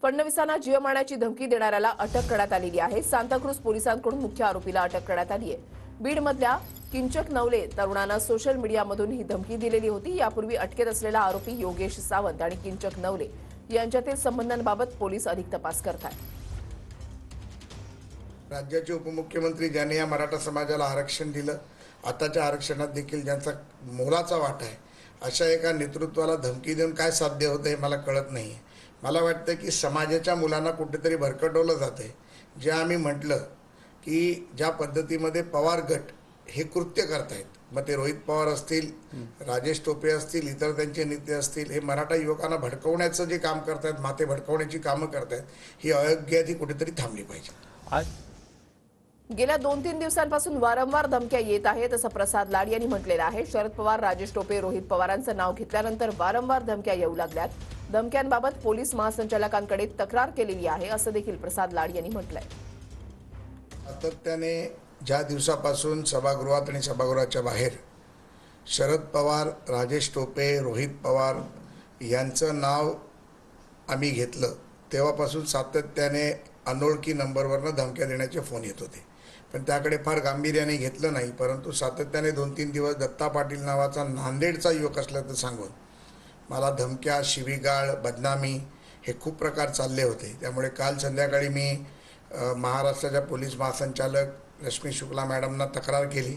फडणवीसांना जीव मारण्याची धमकी देणाऱ्याला अटक करण्यात आलेली आहे। सांताक्रूज पोलिसांकडून मुख्य आरोपीला अटक करण्यात आली आहे। बीडमधल्या किंचक नवले तरुणानं सोशल मीडियामधून ही धमकी दिलेली होती। यापूर्वी अटकेत असलेला आरोपी योगेश सावंत आणि किंचक नवले यांच्यातील संबंधांबाबत पोलीस अधिक तपास करतात। राज्याचे उपमुख्यमंत्री ज्यांनी या मराठा समाजाला आरक्षण दिलं, आताच्या आरक्षणात देखील ज्यांचा मोलाचा वाटा आहे, अशा एका नेतृत्वाला धमकी देऊन काय साध्य होतं हे मला कळत नाही। मला वाटतं की समाजाच्या मुलांना कुठेतरी भरकटवलं जातं आहे। जे आम्ही म्हटलं की ज्या पद्धतीमध्ये पवार गट हे कृत्य करतायत, मग ते रोहित पवार असतील, राजेश टोपे असतील, इतर त्यांचे नेते असतील, हे मराठा युवकांना भडकवण्याचं जे काम करतायत, माते भडकवण्याची कामं करतायत, ही अयोग्य आहे, ती कुठेतरी थांबली पाहिजे। गेल्या 2-3 दिवसांपासून वारंवार धमक्या येत आहेत असं प्रसाद लाड यांनी म्हटलेलं आहे। शरद पवार, राजेश टोपे, रोहित पवारांचं नाव घेतल्यानंतर वारंवार धमक्या येऊ लागल्यात। धमक्यांबाबत पोलीस महासंचालकांकडे तक्रार केलेली आहे असं देखील प्रसाद लाड यांनी म्हटलंय। सातत्याने ज्या दिवसापासून सभागृहात आणि सभागृहाच्या बाहेर शरद पवार, राजेश टोपे, रोहित पवार यांचं नाव आम्ही घेतलं, तेव्हापासून सातत्याने अनोळखी नंबरवरनं धमक्या देण्याचे फोन येत होते, पण त्याकडे फार गांभीर्याने घेतलं नाही। परंतु सातत्याने 2-3 दिवस दत्ता पाटील नावाचा नांदेडचा युवक असल्याचं सांगून मला धमक्या, शिवीगाळ, बदनामी हे खूप प्रकार चालले होते। त्यामुळे काल संध्याकाळी मी महाराष्ट्राच्या पोलीस महासंचालक रश्मी शुक्ला मॅडमना तक्रार केली